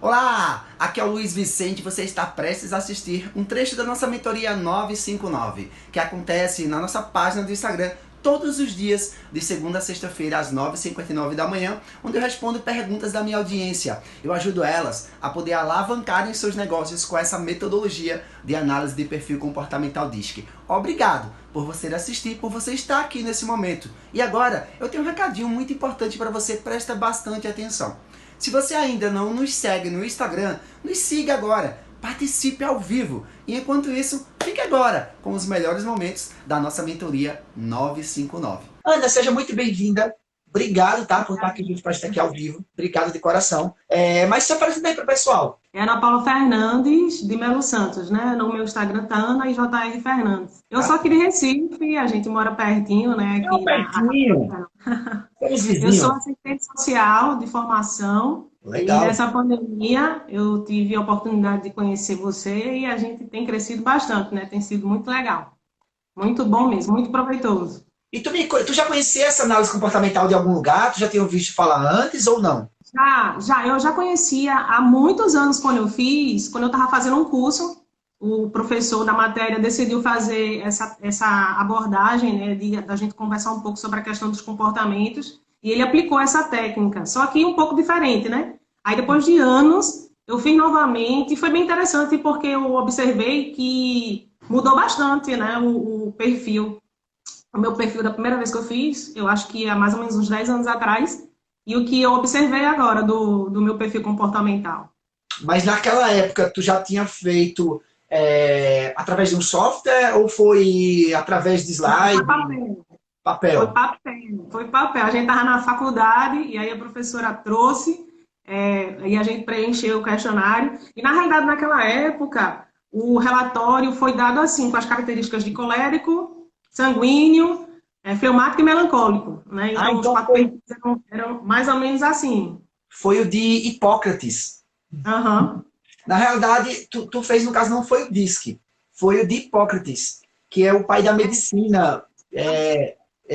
Olá, aqui é o Luiz Vicente. Você está prestes a assistir um trecho da nossa mentoria 959, que acontece na nossa página do Instagram todos os dias, de segunda a sexta-feira, às 9h59 da manhã, onde eu respondo perguntas da minha audiência. Eu ajudo elas a poder alavancarem seus negócios com essa metodologia de análise de perfil comportamental DISC. Obrigado por você assistir, por você estar aqui nesse momento. E agora, eu tenho um recadinho muito importante para você, presta bastante atenção. Se você ainda não nos segue no Instagram, nos siga agora, participe ao vivo. E enquanto isso, fique agora com os melhores momentos da nossa mentoria 959. Ana, seja muito bem-vinda. Obrigado, tá, por estar aqui junto para estar aqui ao vivo. Obrigado de coração. Mas se apresenta aí para o pessoal. É Ana Paula Fernandes de Melo Santos, né? No meu Instagram tá Ana e JR Fernandes. Eu sou aqui de Recife, a gente mora pertinho, né? Não, Aqui pertinho. Somos Eu sou vizinhos. assistente social de formação e Legal. nessa pandemia eu tive a oportunidade de conhecer você e a gente tem crescido bastante, né? Tem sido muito legal. Muito bom mesmo, muito proveitoso. E tu já conhecia essa análise comportamental de algum lugar? Tu já tinha ouvido falar antes ou não? Eu já conhecia há muitos anos quando eu fiz, quando eu estava fazendo um curso, o professor da matéria decidiu fazer essa abordagem, né, da gente conversar um pouco sobre a questão dos comportamentos, e ele aplicou essa técnica, só que um pouco diferente, né? Aí depois de anos, eu fiz novamente, e foi bem interessante porque eu observei que mudou bastante, né, o perfil. O meu perfil da primeira vez que eu fiz, eu acho que há mais ou menos uns 10 anos atrás, e o que eu observei agora do meu perfil comportamental. Mas naquela época, tu já tinha feito através de um software ou foi através de Não, foi slide, papel. Foi papel? papel. Foi papel. A gente estava na faculdade e aí a professora trouxe e a gente preencheu o questionário. E na realidade, naquela época, o relatório foi dado assim, com as características de colérico, sanguíneo, fleumático e melancólico. Né? Ah, Então, os então quatro perfis eram mais ou menos assim. foi o de Hipócrates. Aham. Na realidade, tu fez, no caso, não foi o DISC, foi o de Hipócrates, que é o pai da medicina,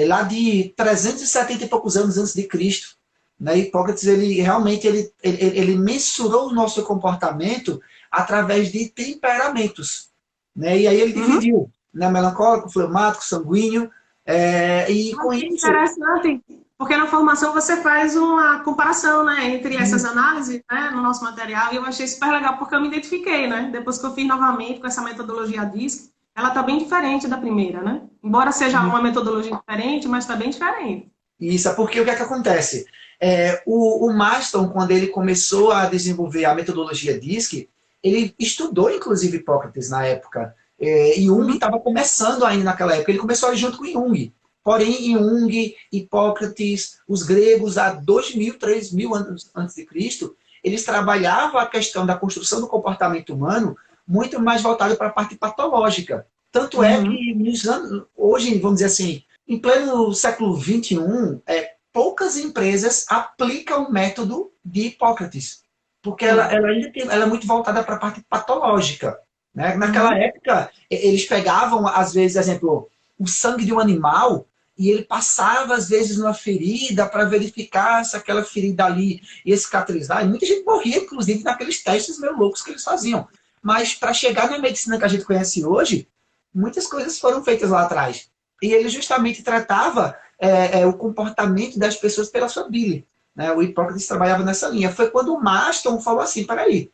lá de 370 e poucos anos antes de Cristo. Né? Hipócrates, ele realmente ele mensurou o nosso comportamento através de temperamentos. Né? E aí ele Uhum. dividiu, né? Melancólico, fleumático, sanguíneo, e com Mas é isso... interessante, porque na formação você faz uma comparação, né, entre essas análises, né, no nosso material, e eu achei super legal porque eu me identifiquei, né, depois que eu fiz novamente com essa metodologia DISC, ela está bem diferente da primeira, né, embora seja uma metodologia diferente, mas está bem diferente. Isso, é porque o que é que acontece? O Marston, quando ele começou a desenvolver a metodologia DISC, ele estudou, inclusive, Hipócrates na época. Jung Uhum. estava começando ainda naquela época, ele começou ali junto com Jung. Porém, Jung, Hipócrates, os gregos, há 2.000, 3.000 anos antes de Cristo, eles trabalhavam a questão da construção do comportamento humano muito mais voltado para a parte patológica. Tanto é Uhum. que hoje, vamos dizer assim, em pleno século XXI, poucas empresas aplicam o método de Hipócrates, porque Sim. ela é muito voltada para a parte patológica. Né? Naquela Uhum. época, eles pegavam, às vezes, exemplo, o sangue de um animal e ele passava, às vezes, numa ferida para verificar se aquela ferida ali ia cicatrizar. E muita gente morria, inclusive, naqueles testes meio loucos que eles faziam. Mas para chegar na medicina que a gente conhece hoje, muitas coisas foram feitas lá atrás. E ele justamente tratava o comportamento das pessoas pela sua bile. Né? O Hipócrates trabalhava nessa linha. Foi quando o Maston falou assim, peraí,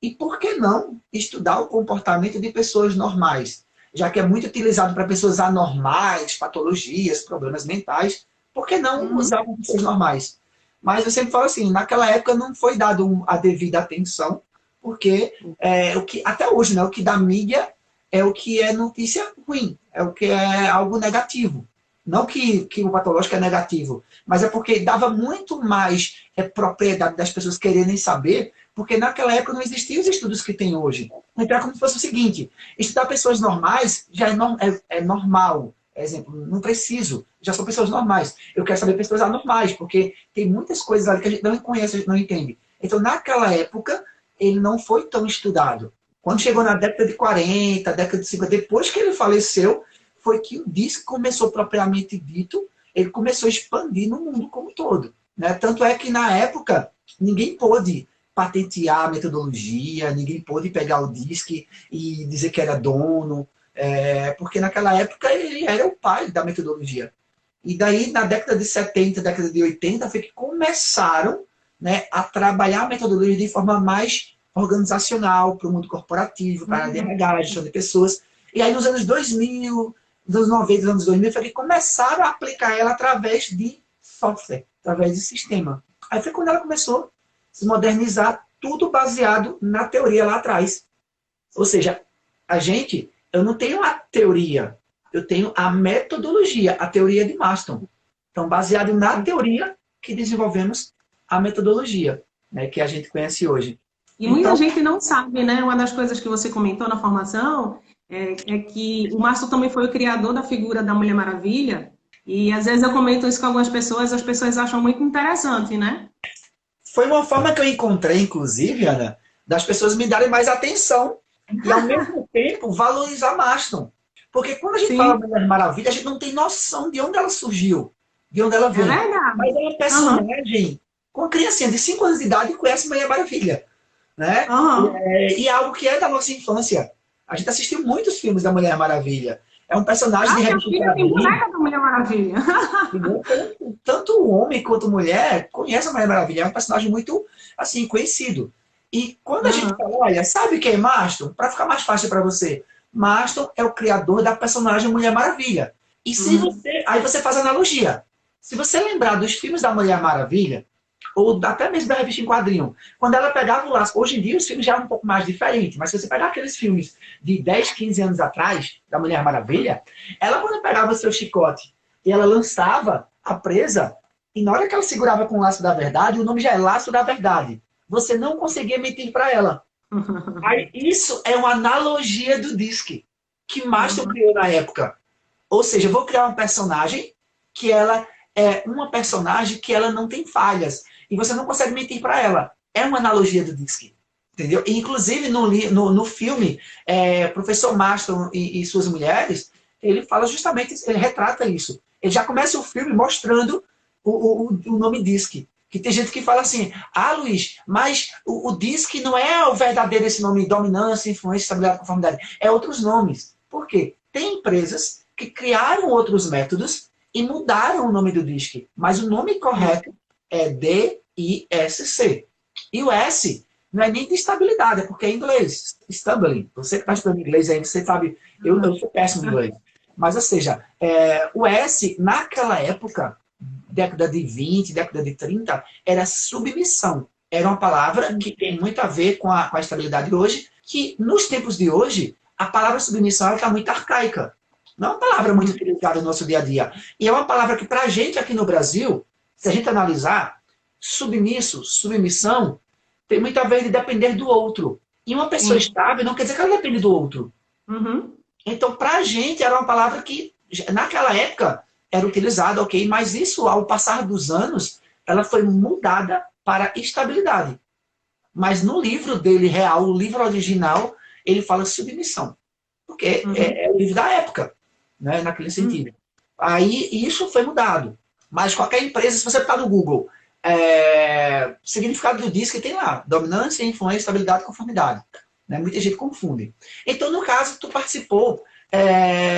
e por que não estudar o comportamento de pessoas normais? Já que é muito utilizado para pessoas anormais, patologias, problemas mentais, por que não Uhum. usar para pessoas normais? Mas eu sempre falo assim, naquela época não foi dado a devida atenção, porque o que até hoje, né, o que dá mídia é o que é notícia ruim, é o que é algo negativo. Não que o patológico é negativo, mas é porque dava muito mais propriedade das pessoas quererem saber, porque naquela época não existiam os estudos que tem hoje. Então é como se fosse o seguinte, estudar pessoas normais já é normal. Exemplo, não preciso, já são pessoas normais. Eu quero saber pessoas anormais, porque tem muitas coisas ali que a gente não conhece, a gente não entende. Então, naquela época, ele não foi tão estudado. Quando chegou na década de 40, década de 50, depois que ele faleceu, foi que o disco começou propriamente dito, ele começou a expandir no mundo como um todo. Né? Tanto é que na época ninguém pôde patentear a metodologia, ninguém pôde pegar o DISC e dizer que era dono, porque naquela época ele era o pai da metodologia. E daí, na década de 70, década de 80, foi que começaram, né, a trabalhar a metodologia de forma mais organizacional, para o mundo corporativo, para a RH, gestão de pessoas. E aí, nos anos 2000, nos anos 90, nos anos 2000, foi que começaram a aplicar ela através de software, através de sistema. Aí foi quando ela começou a se modernizar, tudo baseado na teoria lá atrás. Ou seja, eu não tenho a teoria, eu tenho a metodologia, a teoria de Marston. Então, baseado na teoria que desenvolvemos a metodologia, né, que a gente conhece hoje. E muita gente não sabe, né? Uma das coisas que você comentou na formação é que o Marston também foi o criador da figura da Mulher Maravilha. E às vezes eu comento isso com algumas pessoas, as pessoas acham muito interessante, né? Foi uma forma que eu encontrei, inclusive, Ana, das pessoas me darem mais atenção e, ao mesmo tempo, valorizar Marston. Porque quando a gente fala Mulher Maravilha, a gente não tem noção de onde ela surgiu, de onde ela veio. É verdade. Mas é uma personagem com uma criancinha de 5 anos de idade que conhece Mulher Maravilha. Né? E é algo que é da nossa infância. A gente assistiu muitos filmes da Mulher Maravilha. É um personagem de revista em quadrinhos. Boneca da Mulher Maravilha. Tanto o homem quanto a mulher conhecem a Mulher Maravilha. É um personagem muito, assim, conhecido. E quando a gente fala, olha, sabe quem é Marston? Para ficar mais fácil para você. Marston é o criador da personagem Mulher Maravilha. E se aí você faz analogia. Se você lembrar dos filmes da Mulher Maravilha, ou até mesmo da revista em quadrinho, quando ela pegava o laço, hoje em dia os filmes já eram um pouco mais diferentes, mas se você pegar aqueles filmes de 10, 15 anos atrás, da Mulher Maravilha, ela quando pegava o seu chicote e ela lançava a presa, e na hora que ela segurava com o laço da verdade, o nome já é laço da verdade. Você não conseguia mentir para ela. Aí, isso é uma analogia do DISC, que Marston criou na época. Ou seja, eu vou criar uma personagem que ela é uma personagem que ela não tem falhas. E você não consegue mentir para ela. É uma analogia do DISC. Entendeu? E, inclusive, no filme, Professor Marston e suas mulheres, ele fala justamente, ele retrata isso. Ele já começa o filme mostrando o nome DISC. Que tem gente que fala assim, Luiz, mas o DISC não é o verdadeiro esse nome, dominância, influência, estabilidade, conformidade. É outros nomes. Por quê? Tem empresas que criaram outros métodos e mudaram o nome do DISC. Mas o nome correto é DISC. E o S não é nem de estabilidade, é porque é em inglês. Stumbling. Você que está estudando inglês aí, você sabe, eu sou péssimo em inglês. Mas, ou seja, o S, naquela época, década de 20, década de 30, era submissão. Era uma palavra que tem muito a ver com a estabilidade hoje, que nos tempos de hoje, a palavra submissão está muito arcaica. Não é uma palavra muito utilizada no nosso dia a dia. E é uma palavra que, para a gente aqui no Brasil, se a gente analisar, submisso, submissão, tem muito a ver de depender do outro. E uma pessoa estável não quer dizer que ela depende do outro. Então, para a gente, era uma palavra que, naquela época, era utilizada, ok? Mas isso, ao passar dos anos, ela foi mudada para estabilidade. Mas no livro dele real, o livro original, ele fala submissão. Porque é o livro da época, né? Naquele sentido. Aí, isso foi mudado. Mas qualquer empresa, se você botar no Google, significado do DISC tem lá, dominância, influência, estabilidade e conformidade. Né? Muita gente confunde. Então, no caso, tu participou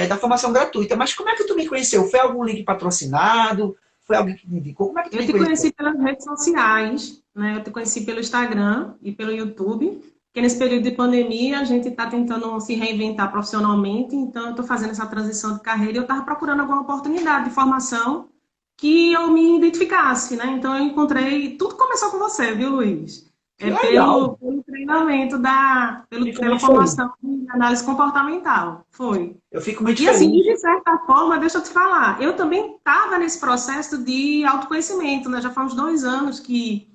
da formação gratuita, mas como é que tu me conheceu? Foi algum link patrocinado? Foi alguém que me indicou? Como é que tu me conheceu? Eu te conheci pelas redes sociais, né? Eu te conheci pelo Instagram e pelo YouTube, porque nesse período de pandemia a gente está tentando se reinventar profissionalmente, então eu estou fazendo essa transição de carreira e eu estava procurando alguma oportunidade de formação que eu me identificasse, né? Então eu encontrei... Tudo começou com você, viu, Luiz? Pelo treinamento, pela formação de análise comportamental. Foi. Eu fico muito feliz. E assim, de certa forma, deixa eu te falar, eu também estava nesse processo de autoconhecimento, né? Já faz uns 2 anos que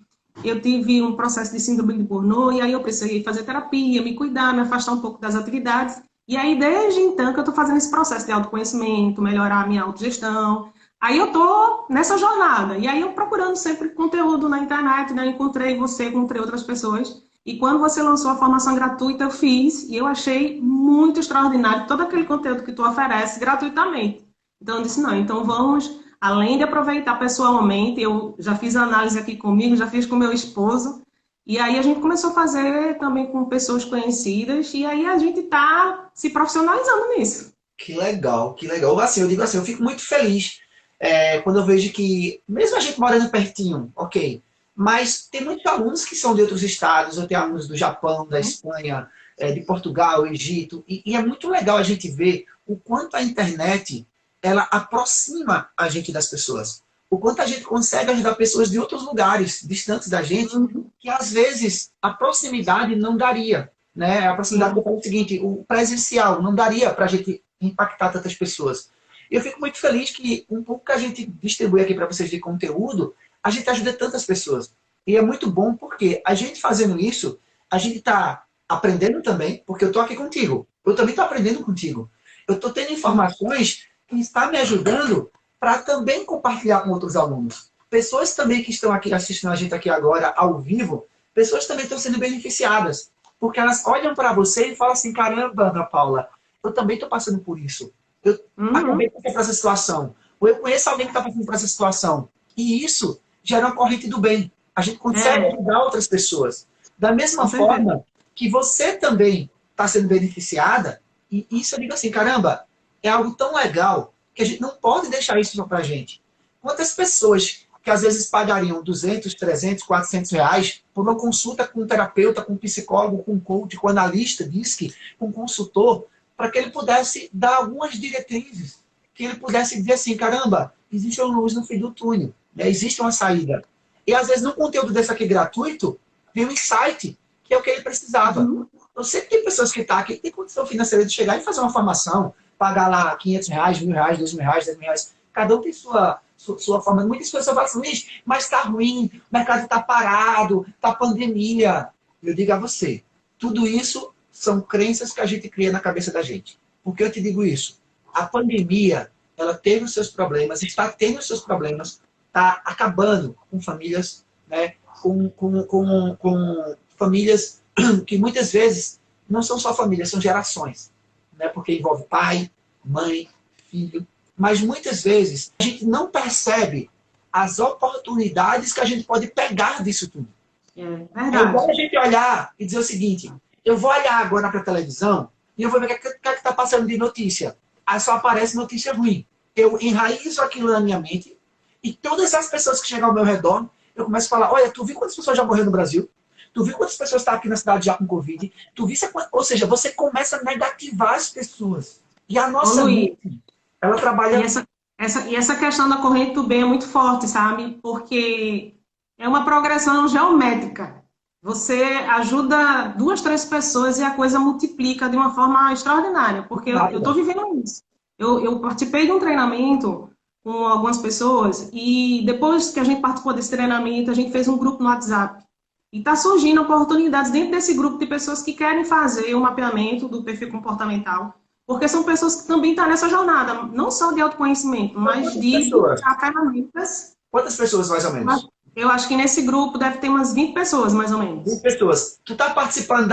eu tive um processo de síndrome de Burnout, e aí eu precisei fazer terapia, me cuidar, me afastar um pouco das atividades. E aí, desde então, que eu estou fazendo esse processo de autoconhecimento, melhorar a minha autogestão. Aí eu tô nessa jornada. E aí eu procurando sempre conteúdo na internet, né? Encontrei você, encontrei outras pessoas. E quando você lançou a formação gratuita, eu fiz. E eu achei muito extraordinário todo aquele conteúdo que tu oferece gratuitamente. Então eu disse, não, então vamos, além de aproveitar pessoalmente, eu já fiz a análise aqui comigo, já fiz com meu esposo. E aí a gente começou a fazer também com pessoas conhecidas, e aí a gente está se profissionalizando nisso. Que legal, que legal. Assim, eu digo assim, eu fico muito feliz quando eu vejo que, mesmo a gente morando pertinho, ok, mas tem muitos alunos que são de outros estados, eu tenho alunos do Japão, da Espanha, de Portugal, Egito, e é muito legal a gente ver o quanto a internet, ela aproxima a gente das pessoas. O quanto a gente consegue ajudar pessoas de outros lugares, distantes da gente, que às vezes a proximidade não daria. Né? A proximidade que eu falo é o seguinte, o presencial não daria para a gente impactar tantas pessoas. Eu fico muito feliz que um pouco que a gente distribui aqui para vocês de conteúdo, a gente ajuda tantas pessoas. E é muito bom porque a gente fazendo isso, a gente está aprendendo também, porque eu estou aqui contigo. Eu também estou aprendendo contigo. Eu estou tendo informações que estão me ajudando para também compartilhar com outros alunos. Pessoas também que estão aqui assistindo a gente aqui agora, ao vivo, pessoas também estão sendo beneficiadas. Porque elas olham para você e falam assim, caramba, Ana Paula, eu também estou passando por isso. Eu acabei de passar por essa situação. Ou eu conheço alguém que está passando por essa situação. E isso gera uma corrente do bem. A gente consegue ajudar outras pessoas. Da mesma forma que você também está sendo beneficiada, e isso eu digo assim, caramba, é algo tão legal que a gente não pode deixar isso só para a gente. Quantas pessoas que às vezes pagariam 200, 300, 400 reais por uma consulta com um terapeuta, com um psicólogo, com um coach, com um analista, com um consultor, para que ele pudesse dar algumas diretrizes, que ele pudesse dizer assim, caramba, existe uma luz no fim do túnel, né? Existe uma saída. E às vezes no conteúdo desse aqui gratuito, vem um insight, que é o que ele precisava. Eu sempre tem pessoas que estão aqui, que tem condição financeira de chegar e fazer uma formação, pagar lá 500 reais, 1.000 reais, 2.000 reais, 10.000 reais. Cada um tem sua forma. Muitas pessoas falam assim, Luiz, mas está ruim, o mercado está parado, está pandemia. Eu digo a você, tudo isso são crenças que a gente cria na cabeça da gente. Por que eu te digo isso? A pandemia, ela teve os seus problemas, está tendo os seus problemas, está acabando com famílias, né? com famílias que muitas vezes não são só famílias, são gerações. Né? Porque envolve pai, mãe, filho. Mas muitas vezes a gente não percebe as oportunidades que a gente pode pegar disso tudo. É É verdade. igual a gente olhar e dizer o seguinte, eu vou olhar agora para a televisão e eu vou ver o que está passando de notícia. Aí só aparece notícia ruim. Eu enraizo aquilo na minha mente e todas as pessoas que chegam ao meu redor, eu começo a falar, olha, tu viu quantas pessoas já morreram no Brasil? Tu viu quantas pessoas estão aqui na cidade já com Covid? Tu viu, ou seja, você começa a negativar as pessoas. E a nossa mente, ela trabalha... E essa questão da corrente do bem é muito forte, sabe? Porque é uma progressão geométrica. Você ajuda 2, 3 pessoas e a coisa multiplica de uma forma extraordinária. Porque eu estou vivendo isso. Eu participei de um treinamento com algumas pessoas e depois que a gente participou desse treinamento, a gente fez um grupo no WhatsApp. E está surgindo oportunidades dentro desse grupo de pessoas que querem fazer o mapeamento do perfil comportamental. Porque são pessoas que também estão nessa jornada, não só de autoconhecimento, mas de ferramentas. Quantas pessoas, mais ou menos? Eu acho que nesse grupo deve ter umas 20 pessoas, mais ou menos. 20 pessoas. Tu está participando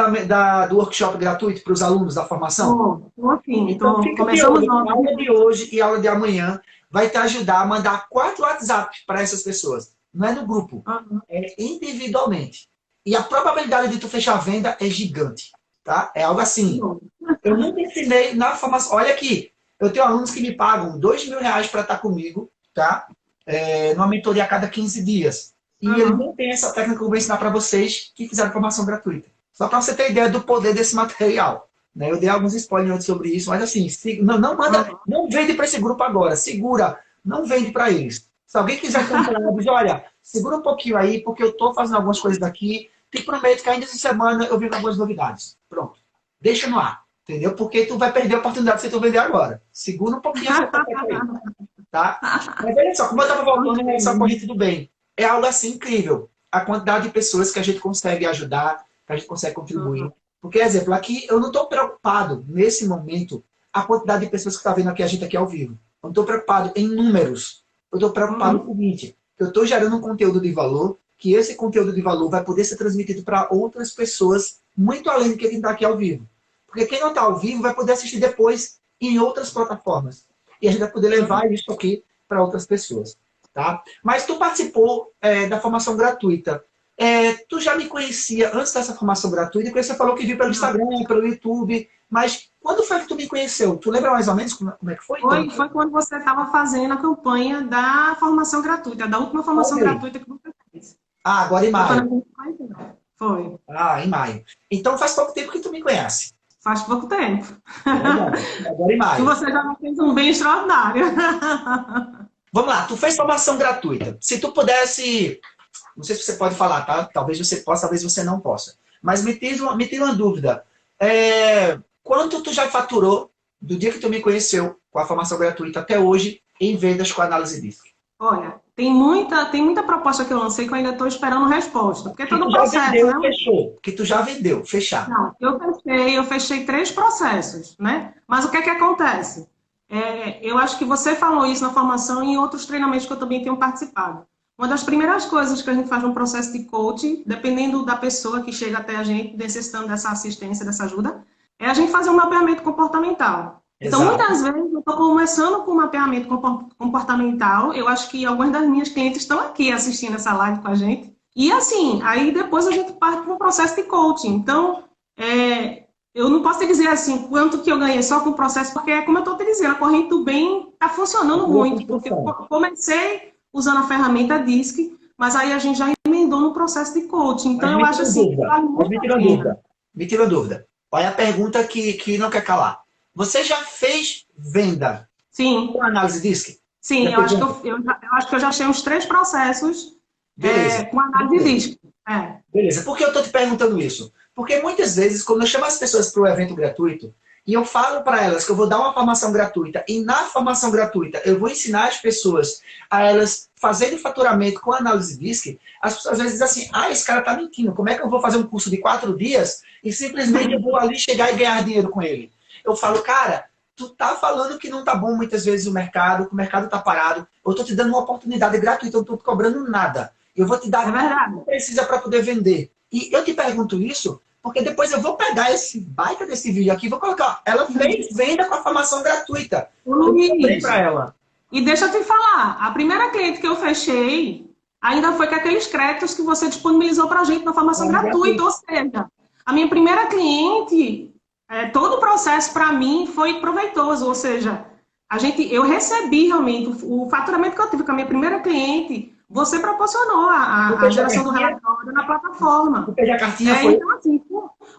do workshop gratuito para os alunos da formação? Estou sim. Então, começamos a aula de hoje e a aula de amanhã vai te ajudar a mandar 4 WhatsApp para essas pessoas. Não é no grupo, é individualmente. E a probabilidade de tu fechar a venda é gigante. Tá? É algo assim. Eu nunca ensinei na formação. Olha aqui, eu tenho alunos que me pagam 2.000 reais para estar comigo, tá? Numa mentoria a cada 15 dias. E ele não tem essa técnica que eu vou ensinar para vocês que fizeram formação gratuita. Só para você ter ideia do poder desse material. Né? Eu dei alguns spoilers sobre isso, mas assim, não vende para esse grupo agora. Segura, não vende para eles. Se alguém quiser comprar, diz, olha, segura um pouquinho aí, porque eu estou fazendo algumas coisas daqui. Te prometo que ainda essa semana eu venho com algumas novidades. Pronto. Deixa no ar. Entendeu? Porque tu vai perder a oportunidade se tu vender agora. Segura um pouquinho essa aí. Tá? Mas olha só, como eu estava voltando nessa corrente do bem, é algo assim incrível. A quantidade de pessoas que a gente consegue ajudar, que a gente consegue contribuir. Porque, exemplo, aqui eu não estou preocupado, nesse momento, a quantidade de pessoas que está vendo aqui a gente aqui ao vivo. Eu não estou preocupado em números. Eu estou preocupado com o seguinte, eu estou gerando um conteúdo de valor, que esse conteúdo de valor vai poder ser transmitido para outras pessoas, muito além do que quem está aqui ao vivo. Porque quem não está ao vivo vai poder assistir depois em outras plataformas. E a gente vai poder levar isso aqui para outras pessoas. Tá? Mas tu participou da formação gratuita. Tu já me conhecia antes dessa formação gratuita, porque você falou que viu pelo Instagram, pelo YouTube, mas quando foi que tu me conheceu? Tu lembra mais ou menos como é que foi? Foi quando você estava fazendo a campanha da formação gratuita, da última formação gratuita que você fez. Agora em maio. Foi. Em maio. Então faz pouco tempo que tu me conhece. Faz pouco tempo. Agora em maio. E você já fez um bem extraordinário. Vamos lá, tu fez formação gratuita. Se tu pudesse, não sei se você pode falar, tá? Talvez você possa, talvez você não possa. Mas me tira uma dúvida. Quanto tu já faturou do dia que tu me conheceu com a formação gratuita até hoje em vendas com análise DISC? Olha, tem muita proposta que eu lancei que eu ainda estou esperando resposta. Porque todo o processo, vendeu, né? Fechou. Que tu já vendeu, fechar. Não, eu fechei 3 processos, né? Mas o que é que acontece? Eu acho que você falou isso na formação e em outros treinamentos que eu também tenho participado. Uma das primeiras coisas que a gente faz no processo de coaching, dependendo da pessoa que chega até a gente necessitando dessa assistência, dessa ajuda, é a gente fazer um mapeamento comportamental. Então, muitas vezes, eu estou começando com um mapeamento comportamental. Eu acho que algumas das minhas clientes estão aqui assistindo essa live com a gente. E assim, aí depois a gente parte para o processo de coaching. Então, eu não posso te dizer assim, quanto que eu ganhei só com o processo, porque, como eu estou te dizendo, a corrente do bem está funcionando muito. Porque eu comecei usando a ferramenta DISC, mas aí a gente já emendou no processo de coaching. Então, eu acho assim, me tira dúvida. Olha a pergunta que não quer calar. Você já fez venda? Sim. Com análise DISC? Sim, eu acho que eu já achei uns 3 processos com análise DISC. Beleza. Por que eu estou te perguntando isso? Porque muitas vezes, quando eu chamo as pessoas para o evento gratuito, e eu falo para elas que eu vou dar uma formação gratuita, e na formação gratuita eu vou ensinar as pessoas a elas fazerem faturamento com análise DISC, as pessoas às vezes dizem assim, esse cara está mentindo, como é que eu vou fazer um curso de 4 dias e simplesmente eu vou ali chegar e ganhar dinheiro com ele? Eu falo, cara, tu tá falando que não tá bom muitas vezes o mercado, que o mercado tá parado, eu tô te dando uma oportunidade gratuita, eu não tô te cobrando nada. Eu vou te dar o que precisa para poder vender. E eu te pergunto isso, porque depois eu vou pegar esse baita desse vídeo aqui e vou colocar, ela fez venda com a formação gratuita. Eu comprei para ela. E deixa eu te falar, a primeira cliente que eu fechei ainda foi com aqueles créditos que você disponibilizou pra gente na formação gratuita, ou seja, a minha primeira cliente... todo o processo, para mim, foi proveitoso. Ou seja, eu recebi realmente o faturamento que eu tive com a minha primeira cliente. Você proporcionou a geração do relatório na plataforma. A cartinha foi... Então, assim,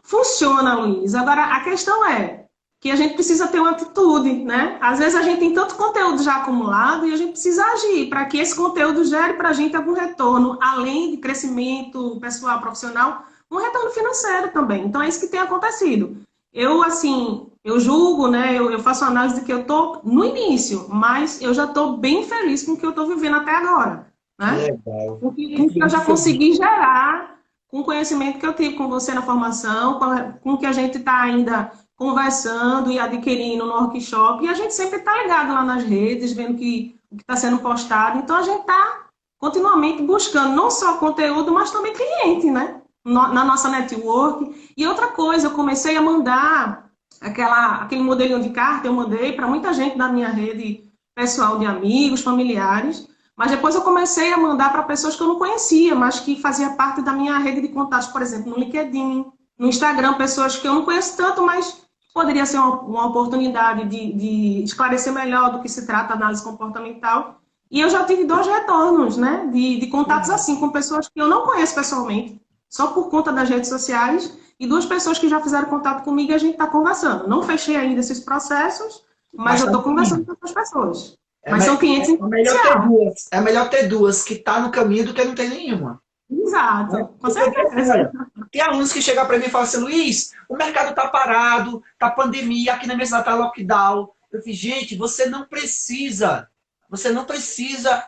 funciona, Luiz. Agora, a questão é que a gente precisa ter uma atitude, né? Às vezes a gente tem tanto conteúdo já acumulado e a gente precisa agir para que esse conteúdo gere para a gente algum retorno, além de crescimento pessoal, profissional, um retorno financeiro também. Então, é isso que tem acontecido. Eu julgo, né? Eu faço análise de que eu estou no início, mas eu já estou bem feliz com o que eu estou vivendo até agora, né? Legal. Porque eu já consegui gerar com o conhecimento que eu tive com você na formação, com o que a gente está ainda conversando e adquirindo no workshop, e a gente sempre está ligado lá nas redes, vendo o que está sendo postado. Então, a gente está continuamente buscando não só conteúdo, mas também cliente, né? Na nossa network. E outra coisa, eu comecei a mandar aquele modelinho de carta, eu mandei para muita gente da minha rede pessoal de amigos, familiares, mas depois eu comecei a mandar para pessoas que eu não conhecia, mas que fazia parte da minha rede de contatos, por exemplo, no LinkedIn, no Instagram, pessoas que eu não conheço tanto, mas poderia ser uma oportunidade de esclarecer melhor do que se trata a análise comportamental. E eu já tive 2 retornos, né, de contatos assim, com pessoas que eu não conheço pessoalmente, só por conta das redes sociais, e 2 pessoas que já fizeram contato comigo e a gente está conversando. Não fechei ainda esses processos, mas eu estou conversando com essas pessoas. Mas são clientes interessantes. É melhor ter 2 que tá no caminho do que não ter nenhuma. Exato, com certeza. Tem alunos que chegam para mim e falam assim, Luiz, o mercado tá parado, tá pandemia, aqui na minha cidade tá lockdown. Eu fiz, gente, você não precisa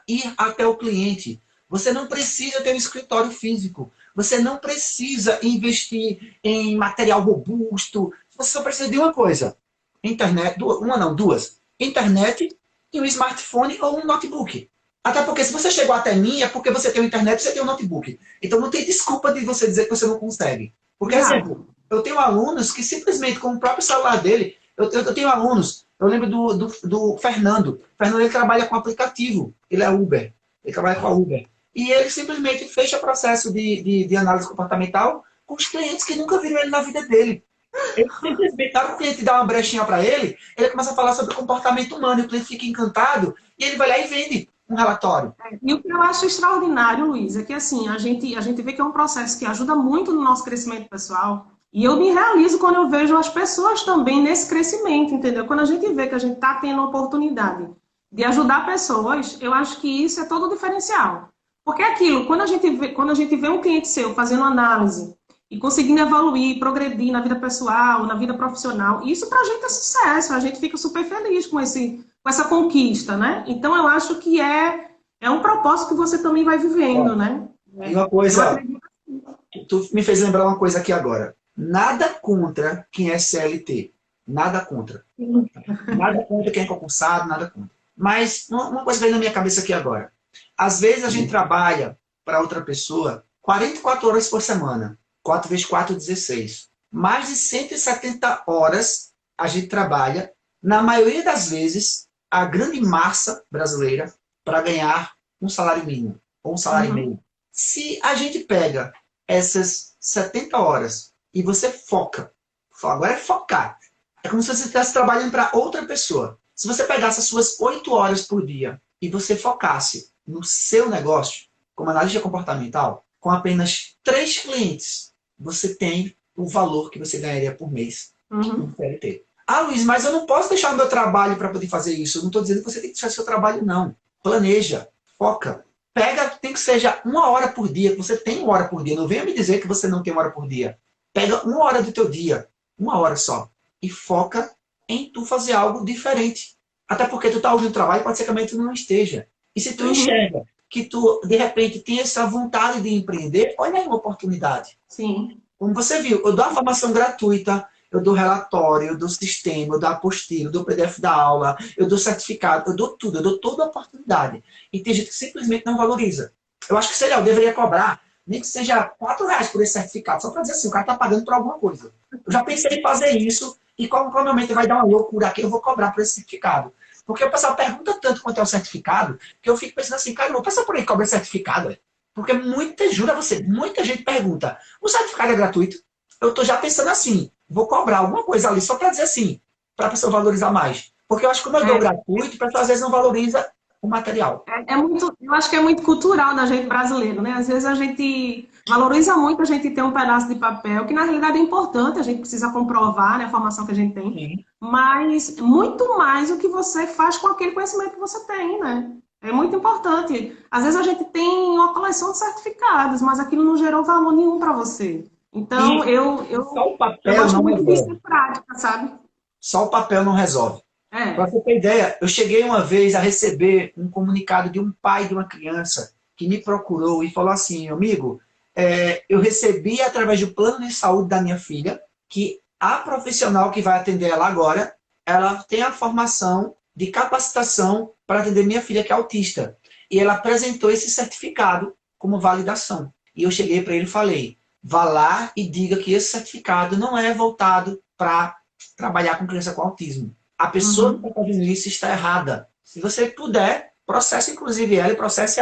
ir até o cliente. Você não precisa ter um escritório físico. Você não precisa investir em material robusto. Você só precisa de uma coisa. Internet, 2. Internet e um smartphone ou um notebook. Até porque se você chegou até mim, é porque você tem uma internet e você tem um notebook. Então não tem desculpa de você dizer que você não consegue. Porque, exemplo, eu tenho alunos que simplesmente com o próprio celular dele, eu tenho alunos, eu lembro do Fernando. O Fernando, ele trabalha com aplicativo. Ele é Uber. Ele trabalha com a Uber. e ele simplesmente fecha o processo de análise comportamental com os clientes que nunca viram ele na vida dele. Ele simplesmente, na hora que o cliente dá uma brechinha para ele começa a falar sobre o comportamento humano, e o cliente fica encantado, e ele vai lá e vende um relatório. E o que eu acho extraordinário, Luiz, é que assim, a gente vê que é um processo que ajuda muito no nosso crescimento pessoal, e eu me realizo quando eu vejo as pessoas também nesse crescimento, entendeu? Quando a gente vê que a gente está tendo a oportunidade de ajudar pessoas, eu acho que isso é todo o diferencial. Porque é aquilo, quando a gente vê um cliente seu fazendo análise e conseguindo evoluir, progredir na vida pessoal, na vida profissional, isso pra gente é sucesso, a gente fica super feliz com essa conquista, né? Então eu acho que é um propósito que você também vai vivendo, né? E uma coisa, tu me fez lembrar uma coisa aqui agora. Nada contra quem é CLT. Nada contra. Nada contra quem é concursado, nada contra. Mas uma coisa veio na minha cabeça aqui agora. Às vezes a gente trabalha para outra pessoa 44 horas por semana. 4 vezes 4, 16. Mais de 170 horas a gente trabalha, na maioria das vezes, a grande massa brasileira, para ganhar um salário mínimo ou um salário e meio. Se a gente pega essas 70 horas e você foca, agora é focar, é como se você estivesse trabalhando para outra pessoa. Se você pegasse as suas 8 horas por dia e você focasse no seu negócio, como analista comportamental, com apenas 3 clientes, você tem o valor que você ganharia por mês no CLT. Ah, Luiz, mas eu não posso deixar o meu trabalho para poder fazer isso. Eu não estou dizendo que você tem que deixar o seu trabalho, não. Planeja, foca. Pega, tem que seja 1 hora por dia, que você tem 1 hora por dia. Não venha me dizer que você não tem 1 hora por dia. Pega 1 hora do teu dia, 1 hora só, e foca em tu fazer algo diferente. Até porque tu tá ouvindo o trabalho, pode ser que a mente não esteja. E se tu enxerga que tu, de repente, tem essa vontade de empreender, olha aí uma oportunidade. Sim. Como você viu, eu dou a formação gratuita, eu dou relatório, eu dou sistema, eu dou apostila, eu dou PDF da aula, eu dou certificado, eu dou tudo, eu dou toda a oportunidade. E tem gente que simplesmente não valoriza. Eu acho que, sei lá, eu deveria cobrar, nem que seja R$ 4 por esse certificado, só para dizer assim, o cara está pagando por alguma coisa. Eu já pensei em fazer isso, e como provavelmente vai dar uma loucura aqui, eu vou cobrar por esse certificado. Porque o pessoal pergunta tanto quanto é o certificado, que eu fico pensando assim, cara, não pensa por aí que cobra certificado. Porque jura você, muita gente pergunta, o certificado é gratuito? Eu estou já pensando assim, vou cobrar alguma coisa ali, só para dizer assim, para a pessoa valorizar mais. Porque eu acho que como eu dou gratuito, a pessoa às vezes não valoriza o material. Eu acho que é muito cultural da gente brasileiro, né? Às vezes a gente valoriza muito a gente ter um pedaço de papel, que na realidade é importante, a gente precisa comprovar, né, a formação que a gente tem. Sim. Mas muito mais o que você faz com aquele conhecimento que você tem, né? É muito importante. Às vezes a gente tem uma coleção de certificados, mas aquilo não gerou valor nenhum para você. Então, Só o papel eu gosto não muito resolve. disso de prática, sabe? Só o papel não resolve. Para você ter ideia, eu cheguei uma vez a receber um comunicado de um pai de uma criança que me procurou e falou assim, amigo, eu recebi através do plano de saúde da minha filha que a profissional que vai atender ela agora, ela tem a formação de capacitação para atender minha filha que é autista. E ela apresentou esse certificado como validação. E eu cheguei para ele e falei, vá lá e diga que esse certificado não é voltado para trabalhar com criança com autismo. A pessoa que está fazendo isso está errada. Se você puder, processe inclusive ela e processe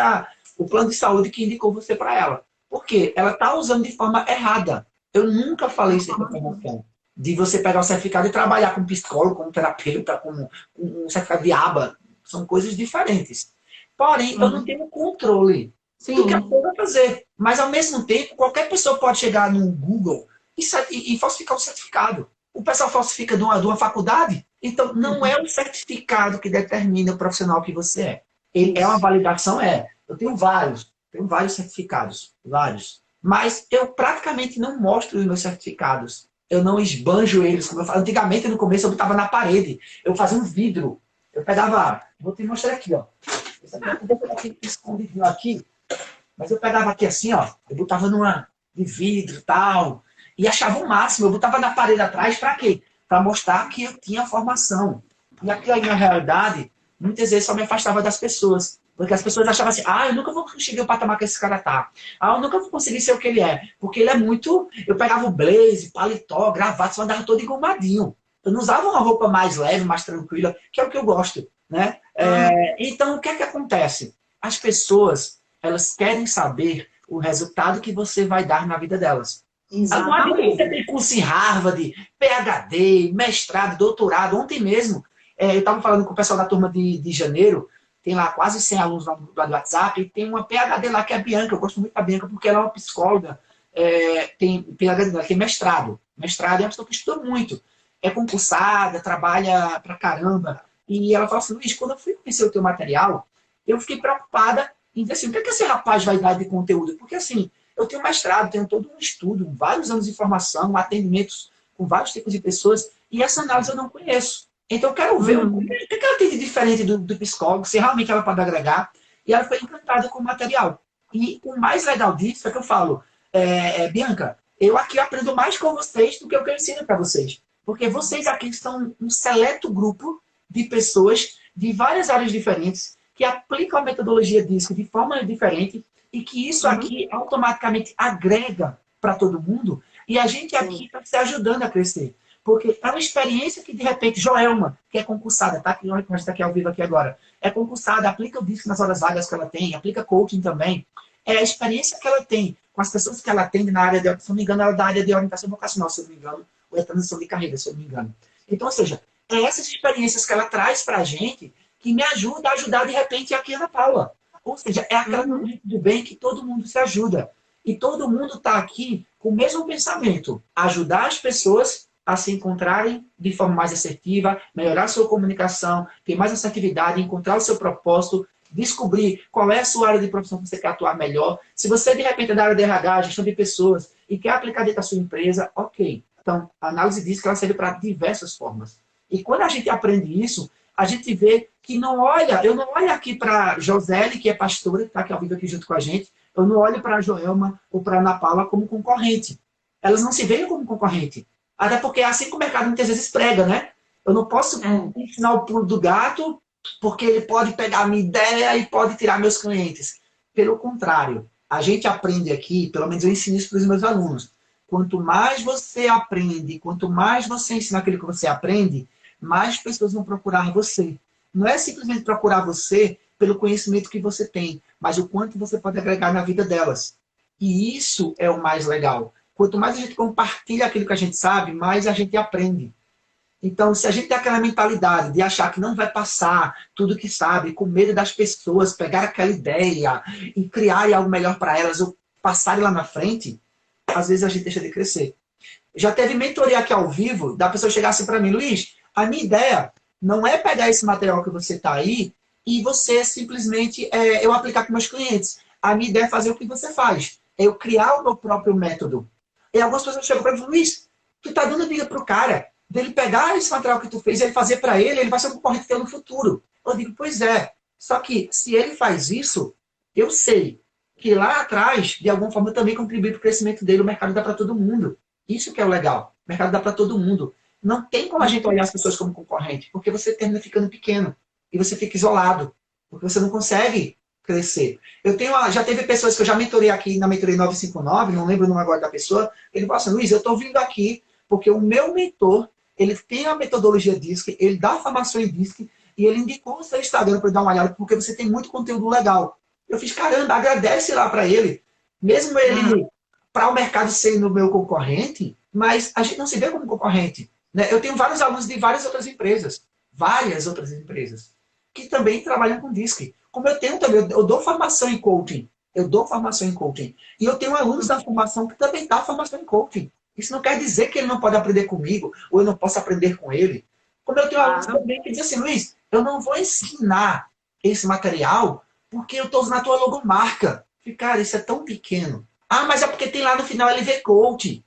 o plano de saúde que indicou você para ela. Por quê? Ela está usando de forma errada. Eu nunca falei isso em formação. De você pegar o certificado e trabalhar com psicólogo, com terapeuta, com um certificado de aba. São coisas diferentes. Porém, eu não tenho controle do que a pessoa vai fazer. Mas, ao mesmo tempo, qualquer pessoa pode chegar no Google e falsificar o certificado. O pessoal falsifica de uma faculdade, então não é o certificado que determina o profissional que você é. Ele é uma validação, Eu tenho vários certificados, vários. Mas eu praticamente não mostro os meus certificados. Eu não esbanjo eles, como eu falo. Antigamente, no começo, eu botava na parede. Eu fazia um vidro. Eu pegava, vou te mostrar aqui, ó. Esse aqui escondidinho aqui. Mas eu pegava aqui assim, ó. Eu botava de vidro e tal. E achava o máximo. Eu botava na parede atrás para quê? Para mostrar que eu tinha formação. E aquilo aí, na realidade, muitas vezes só me afastava das pessoas. Porque as pessoas achavam assim, eu nunca vou conseguir o patamar que esse cara tá. Eu nunca vou conseguir ser o que ele é. Porque ele é muito... Eu pegava o blaze, paletó, gravata, só andava todo engomadinho. Eu não usava uma roupa mais leve, mais tranquila, que é o que eu gosto, né? Então, o que é que acontece? As pessoas, Elas querem saber o resultado que você vai dar na vida delas. Agora, Exatamente. você tem curso em Harvard, PhD, mestrado, doutorado. Ontem mesmo, eu estava falando com o pessoal da turma de janeiro, tem lá quase 100 alunos lá do WhatsApp, e tem uma PhD lá que é a Bianca. Eu gosto muito da Bianca porque ela é uma psicóloga, tem PhD, ela tem mestrado. Mestrado é uma pessoa que estuda muito. É concursada, trabalha pra caramba. E ela fala assim, Luiz, quando eu fui conhecer o teu material, eu fiquei preocupada em ver assim, o que é que esse rapaz vai dar de conteúdo? Porque assim, eu tenho mestrado, tenho todo um estudo, vários anos de formação, atendimentos com vários tipos de pessoas, e essa análise eu não conheço. Então eu quero ver o que ela tem de diferente do psicólogo, se realmente ela pode agregar. E ela foi encantada com o material. E o mais legal disso é que eu falo, Bianca, eu aqui aprendo mais com vocês do que o que eu ensino para vocês. Porque vocês aqui são um seleto grupo de pessoas de várias áreas diferentes que aplicam a metodologia DISC de forma diferente e que isso aqui automaticamente agrega para todo mundo e a gente aqui está se ajudando a crescer. Porque é uma experiência que, de repente, Joelma, que é concursada, tá? Que a gente está aqui ao vivo aqui agora, é concursada, aplica o DISC nas horas vagas que ela tem, aplica coaching também. É a experiência que ela tem com as pessoas que ela atende na área de, se não me engano, ela é da área de orientação vocacional, se eu não me engano, ou é transição de carreira, se eu não me engano. Então, ou seja, é essas experiências que ela traz para a gente que me ajuda a ajudar, de repente, aqui a Ana Paula. Ou seja, é aquela corrente do bem que todo mundo se ajuda. E todo mundo está aqui com o mesmo pensamento. Ajudar as pessoas a se encontrarem de forma mais assertiva, melhorar a sua comunicação, ter mais assertividade, encontrar o seu propósito, descobrir qual é a sua área de profissão que você quer atuar melhor. Se você, de repente, é da área de RH, gestão de pessoas, e quer aplicar dentro da sua empresa, ok. Então, a análise diz que ela serve para diversas formas. E quando a gente aprende isso, a gente vê que não olha, eu não olho aqui para Josele, que é pastora, que está aqui ao vivo aqui junto com a gente, eu não olho para a Joelma ou para a Ana Paula como concorrente. Elas não se veem como concorrente. Até porque é assim que o mercado muitas vezes prega, né? Eu não posso ensinar o pulo do gato, porque ele pode pegar a minha ideia e pode tirar meus clientes. Pelo contrário, a gente aprende aqui, pelo menos eu ensino isso para os meus alunos, quanto mais você aprende, quanto mais você ensina aquilo que você aprende, mais pessoas vão procurar você. Não é simplesmente procurar você pelo conhecimento que você tem, mas o quanto você pode agregar na vida delas. E isso é o mais legal. Quanto mais a gente compartilha aquilo que a gente sabe, mais a gente aprende. Então, se a gente tem aquela mentalidade de achar que não vai passar tudo que sabe, com medo das pessoas pegar aquela ideia e criarem algo melhor para elas ou passarem lá na frente, às vezes a gente deixa de crescer. Já teve mentoria aqui ao vivo, da pessoa chegar assim para mim, Luiz, a minha ideia não é pegar esse material que você está aí e você simplesmente eu aplicar com meus clientes. A minha ideia é fazer o que você faz. É eu criar o meu próprio método. E algumas pessoas chegam para mim e falam, Luiz, tu tá dando dica pro cara dele pegar esse material que tu fez e ele fazer para ele vai ser um concorrente teu no futuro. Eu digo, pois é. Só que se ele faz isso, eu sei que lá atrás, de alguma forma, eu também contribuí para o crescimento dele. O mercado dá para todo mundo. Isso que é o legal. O mercado dá para todo mundo. Não tem como a gente olhar as pessoas como concorrente, porque você termina ficando pequeno. E você fica isolado. Porque você não consegue crescer. Já teve pessoas que eu já mentorei aqui na mentoria 959, não lembro o nome agora da pessoa, ele falou assim, Luiz, eu estou vindo aqui porque o meu mentor, ele tem a metodologia DISC, ele dá a formação em DISC, e ele indicou o seu Instagram para eu dar uma olhada, porque você tem muito conteúdo legal. Eu fiz, caramba, agradece lá para ele, mesmo ele, para o mercado ser no meu concorrente, mas a gente não se vê como concorrente. Né? Eu tenho vários alunos de várias outras empresas, que também trabalham com DISC. Como eu tenho também, eu dou formação em coaching. E eu tenho alunos da formação que também dá formação em coaching. Isso não quer dizer que ele não pode aprender comigo, ou eu não posso aprender com ele. Como eu tenho alunos também que dizem assim, Luiz, eu não vou ensinar esse material porque eu estou usando a tua logomarca. E, cara, isso é tão pequeno. Ah, mas é porque tem lá no final LV Coach.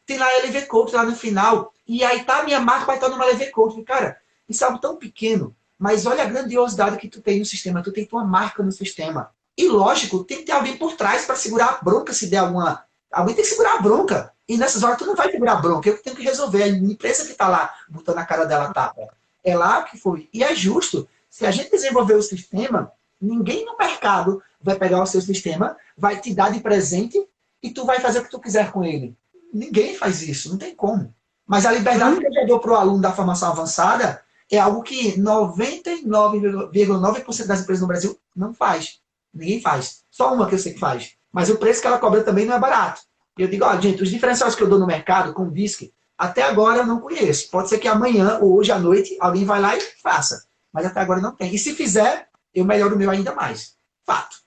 Tem lá LV Coach lá no final. E aí tá a minha marca, vai estar numa LV Coach. Cara, isso é algo tão pequeno. Mas olha a grandiosidade que tu tem no sistema. Tu tem tua marca no sistema. E lógico, tem que ter alguém por trás para segurar a bronca se der alguma... Alguém tem que segurar a bronca. E nessas horas tu não vai segurar a bronca. Eu que tenho que resolver. A empresa que está lá botando a cara dela tapa. É lá que foi. E é justo. Se a gente desenvolver o sistema, ninguém no mercado vai pegar o seu sistema, vai te dar de presente e tu vai fazer o que tu quiser com ele. Ninguém faz isso. Não tem como. Mas a liberdade que eu já dou para o aluno da formação avançada é algo que 99,9% das empresas no Brasil não faz. Ninguém faz. Só uma que eu sei que faz. Mas o preço que ela cobra também não é barato. E eu digo, ó, gente, os diferenciais que eu dou no mercado com o DISC, até agora eu não conheço. Pode ser que amanhã ou hoje à noite alguém vai lá e faça. Mas até agora não tem. E se fizer, eu melhoro o meu ainda mais. Fato.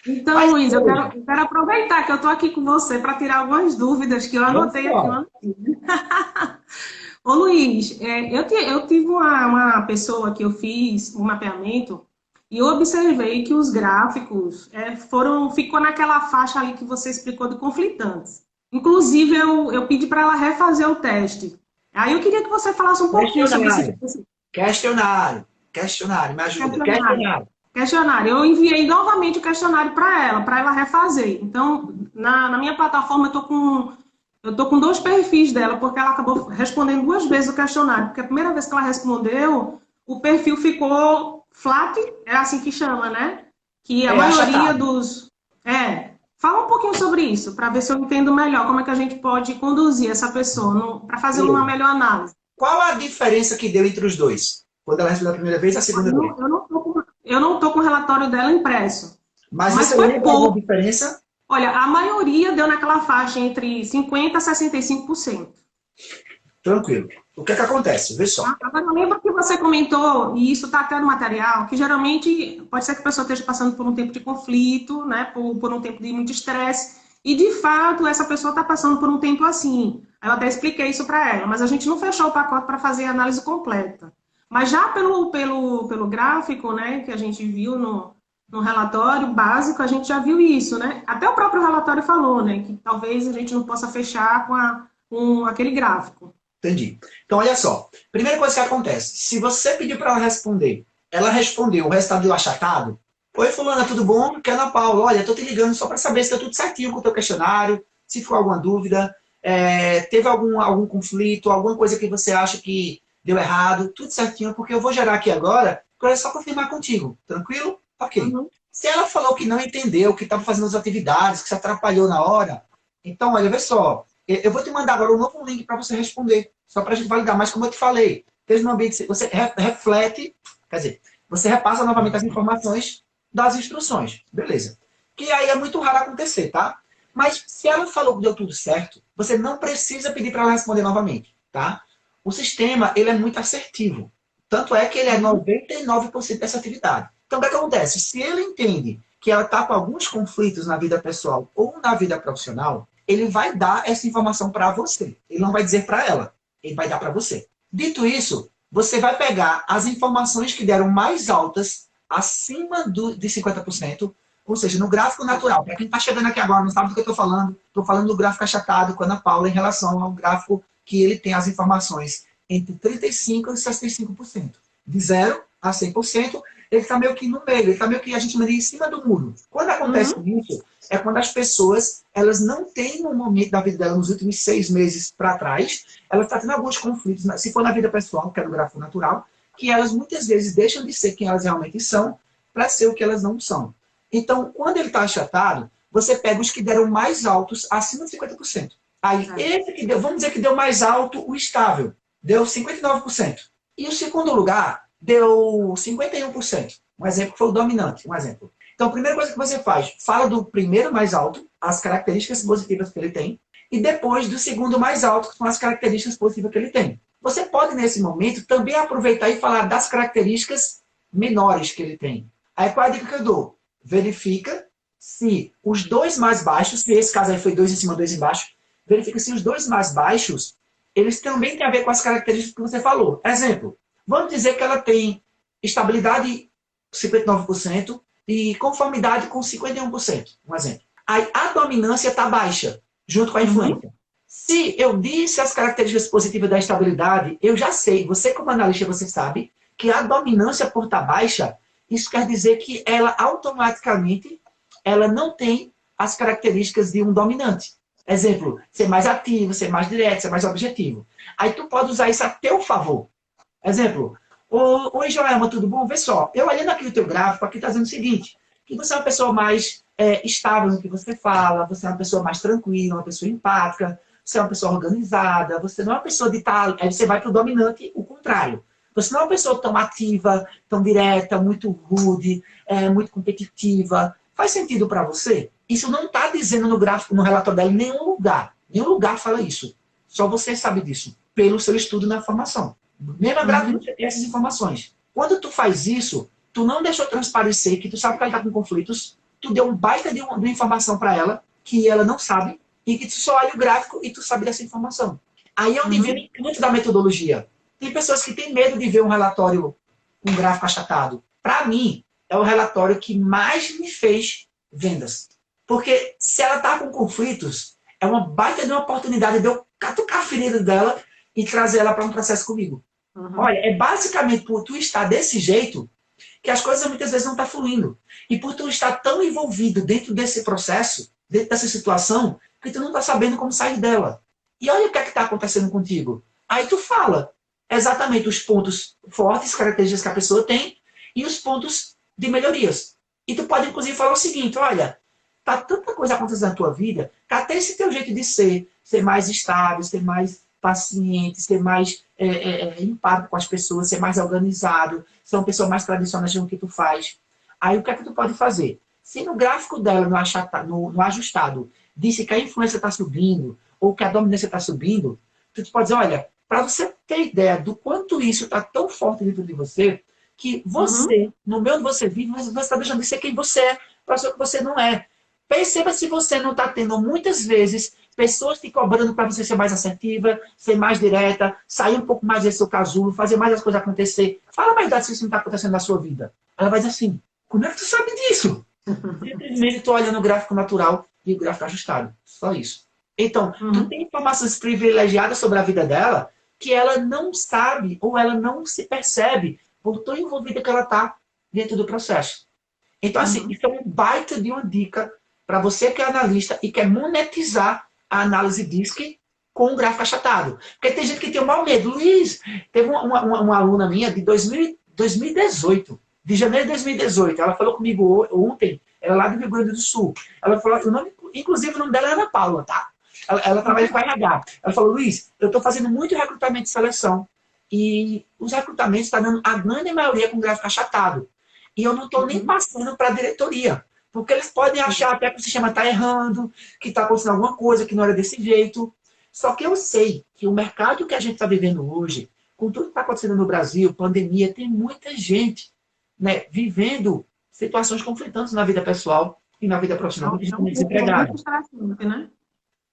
Então, Mas, Luiz, eu quero aproveitar que eu estou aqui com você para tirar algumas dúvidas que eu anotei aqui. Ô, Luiz, eu tive uma pessoa que eu fiz um mapeamento e eu observei que os gráficos ficou naquela faixa ali que você explicou de conflitantes. Inclusive, eu pedi para ela refazer o teste. Aí eu queria que você falasse um pouquinho sobre esse questionário. Me ajuda. Questionário. Eu enviei novamente o questionário para ela refazer. Então, na minha plataforma, eu tô com 2 perfis dela, porque ela acabou respondendo 2 vezes o questionário. Porque a primeira vez que ela respondeu, o perfil ficou flat, é assim que chama, né? Que a maioria achatado. dos... Fala um pouquinho sobre isso, para ver se eu entendo melhor como é que a gente pode conduzir essa pessoa para fazer uma melhor análise. Qual a diferença que deu entre os dois? Quando ela respondeu a primeira vez e a segunda vez? Eu não tô com o relatório dela impresso. Mas você lembra alguma diferença? Olha, a maioria deu naquela faixa entre 50% a 65%. Tranquilo. O que é que acontece? Vê só. Agora, eu lembro que você comentou, e isso está até no material, que geralmente pode ser que a pessoa esteja passando por um tempo de conflito, né, por um tempo de muito estresse, e de fato essa pessoa está passando por um tempo assim. Eu até expliquei isso para ela, mas a gente não fechou o pacote para fazer a análise completa. Mas já pelo gráfico, né, que a gente viu no relatório básico, a gente já viu isso, né? Até o próprio relatório falou, né, que talvez a gente não possa fechar com aquele gráfico. Entendi. Então, olha só. Primeira coisa que acontece. Se você pediu para ela respondeu, o resultado deu achatado. Oi, fulana, tudo bom? Aqui é Ana Paula. Olha, estou te ligando só para saber se está tudo certinho com o teu questionário, se ficou alguma dúvida, teve algum conflito, alguma coisa que você acha que deu errado, tudo certinho, porque eu vou gerar aqui agora, é só confirmar contigo. Tranquilo? Ok. Uhum. Se ela falou que não entendeu, que estava fazendo as atividades, que se atrapalhou na hora, então, olha, vê só. Eu vou te mandar agora um novo link para você responder, só para a gente validar. Mas como eu te falei, desde no ambiente, você reflete, quer dizer, você repassa novamente as informações das instruções. Beleza. Que aí é muito raro acontecer, tá? Mas se ela falou que deu tudo certo, você não precisa pedir para ela responder novamente, tá? O sistema, ele é muito assertivo. Tanto é que ele é 99% dessa atividade. Então, o que acontece? Se ele entende que ela está com alguns conflitos na vida pessoal ou na vida profissional, ele vai dar essa informação para você. Ele não vai dizer para ela. Ele vai dar para você. Dito isso, você vai pegar as informações que deram mais altas, acima de 50%, ou seja, no gráfico natural. Para quem está chegando aqui agora, não sabe do que eu estou falando do gráfico achatado com a Ana Paula em relação ao gráfico que ele tem as informações entre 35% e 65%. De 0 a 100%, ele está meio que no meio, ele está meio que a gente chama de em cima do muro. Quando acontece isso, é quando as pessoas, elas não têm um momento da vida dela nos últimos 6 meses para trás, elas estão tendo alguns conflitos, se for na vida pessoal, que é no gráfico natural, que elas muitas vezes deixam de ser quem elas realmente são para ser o que elas não são. Então, quando ele está achatado, você pega os que deram mais altos, acima de 50%. Aí, esse que deu, vamos dizer que deu mais alto, o estável, deu 59%. E o segundo lugar deu 51%. Um exemplo que foi o dominante, um exemplo. Então, a primeira coisa que você faz, fala do primeiro mais alto, as características positivas que ele tem, e depois do segundo mais alto, que são as características positivas que ele tem. Você pode, nesse momento, também aproveitar e falar das características menores que ele tem. Aí, qual é a dica que eu dou? Verifica se os dois mais baixos, se esse caso aí foi 2 em cima, 2 embaixo, verifica se os dois mais baixos, eles também têm a ver com as características que você falou. Exemplo, vamos dizer que ela tem estabilidade 59% e conformidade com 51%. Um exemplo. Aí a dominância está baixa, junto com a influência. Se eu disse as características positivas da estabilidade, eu já sei, você como analista, você sabe que a dominância por estar baixa, isso quer dizer que ela automaticamente ela não tem as características de um dominante. Exemplo, ser mais ativo, ser mais direto, ser mais objetivo. Aí tu pode usar isso a teu favor. Exemplo, oi Joelma, tudo bom? Vê só, eu olhando aqui o teu gráfico, aqui está dizendo o seguinte, que você é uma pessoa mais estável no que você fala, você é uma pessoa mais tranquila, uma pessoa empática, você é uma pessoa organizada, você não é uma pessoa de tal, aí você vai para o dominante, o contrário. Você não é uma pessoa tão ativa, tão direta, muito rude, muito competitiva. Faz sentido para você? Isso não está dizendo no gráfico, no relatório dela, em nenhum lugar. Nenhum lugar fala isso. Só você sabe disso, pelo seu estudo na formação. Mesmo gráfico, você tem essas informações. Quando tu faz isso, tu não deixou transparecer que tu sabe que ela está com conflitos, tu deu um baita de uma informação para ela, que ela não sabe, e que tu só olha o gráfico e tu sabe dessa informação. Aí é onde vem o encanto da metodologia. Tem pessoas que têm medo de ver um relatório com um gráfico achatado. Para mim, é o relatório que mais me fez vendas. Porque se ela está com conflitos, é uma baita de uma oportunidade de eu catucar a ferida dela e trazer ela para um processo comigo. Olha, é basicamente por tu estar desse jeito que as coisas muitas vezes não estão fluindo. E por tu estar tão envolvido dentro desse processo, dentro dessa situação, que tu não está sabendo como sair dela. E olha o que é que está acontecendo contigo. Aí tu fala exatamente os pontos fortes, características que a pessoa tem e os pontos de melhorias. E tu pode, inclusive, falar o seguinte, olha, tá tanta coisa acontecendo na tua vida, que até esse teu jeito de ser mais estável, ser mais paciente, ser mais empático com as pessoas, ser mais organizado, ser uma pessoa mais tradicional no que tu faz. Aí o que é que tu pode fazer? Se no gráfico dela, no ajustado, disse que a influência está subindo, ou que a dominância está subindo, tu pode dizer, olha, para você ter ideia do quanto isso está tão forte dentro de você, que você, no meio onde você vive, você está deixando de ser quem você é, para ser o que você não é. Perceba se você não está tendo, muitas vezes, pessoas te cobrando para você ser mais assertiva, ser mais direta, sair um pouco mais desse seu casulo, fazer mais as coisas acontecer. Fala mais se isso não está acontecendo na sua vida. Ela vai dizer assim, como é que tu sabe disso? Simplesmente tu olhando o gráfico natural e o gráfico ajustado. Só isso. Então, tu tem informações privilegiadas sobre a vida dela que ela não sabe ou ela não se percebe por tão envolvida que ela está dentro do processo. Então, assim, isso é um baita de uma dica para você que é analista e quer monetizar a análise DISC com um gráfico achatado. Porque tem gente que tem o maior medo. Luiz, teve uma aluna minha de 2018, de janeiro de 2018. Ela falou comigo ontem, ela é lá do Rio Grande do Sul. Ela falou, inclusive o nome dela é Ana Paula, tá? Ela trabalha com RH. Ela falou, Luiz, eu estou fazendo muito recrutamento de seleção e os recrutamentos estão dando a grande maioria com gráfico achatado. E eu não estou nem passando para a diretoria. Porque eles podem achar até que o sistema está errando, que está acontecendo alguma coisa que não era desse jeito. Só que eu sei que o mercado que a gente está vivendo hoje, com tudo que está acontecendo no Brasil, pandemia, tem muita gente, né, vivendo situações conflitantes na vida pessoal e na vida profissional, muita gente desempregada.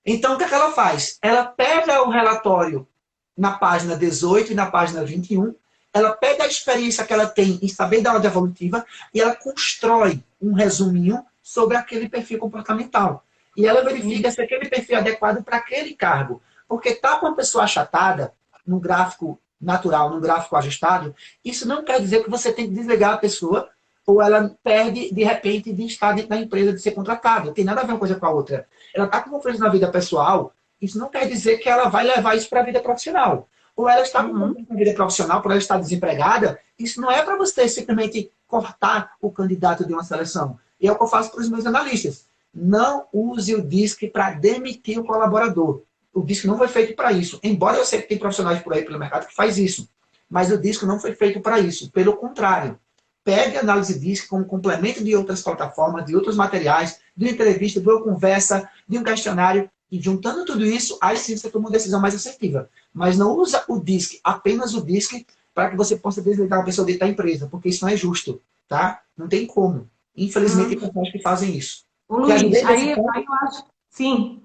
Então, o que é que ela faz? Ela pega o relatório na página 18 e na página 21, ela pega a experiência que ela tem em saber da ordem evolutiva e ela constrói um resuminho sobre aquele perfil comportamental. E ela verifica se aquele perfil é adequado para aquele cargo. Porque tá com uma pessoa achatada, num gráfico natural, num gráfico ajustado, isso não quer dizer que você tem que desligar a pessoa ou ela perde, de repente, de estar dentro da empresa, de ser contratada. Não tem nada a ver uma coisa com a outra. Ela está com conflito na vida pessoal, isso não quer dizer que ela vai levar isso para a vida profissional. Ou ela está com conflito na vida profissional, por ela estar desempregada, isso não é para você simplesmente cortar o candidato de uma seleção. E é o que eu faço para os meus analistas. Não use o DISC para demitir o colaborador. O DISC não foi feito para isso. Embora eu sei que tem profissionais por aí pelo mercado que faz isso. Mas o DISC não foi feito para isso. Pelo contrário. Pegue a análise DISC como complemento de outras plataformas, de outros materiais, de uma entrevista, de uma conversa, de um questionário. E juntando tudo isso, aí sim você toma uma decisão mais assertiva. Mas não usa o DISC, apenas o DISC, para que você possa desligar uma pessoa dentro da empresa. Porque isso não é justo. Tá? Não tem como. Infelizmente, tem pessoas que fazem isso. Ô, Luiz, aí eu acho... Sim,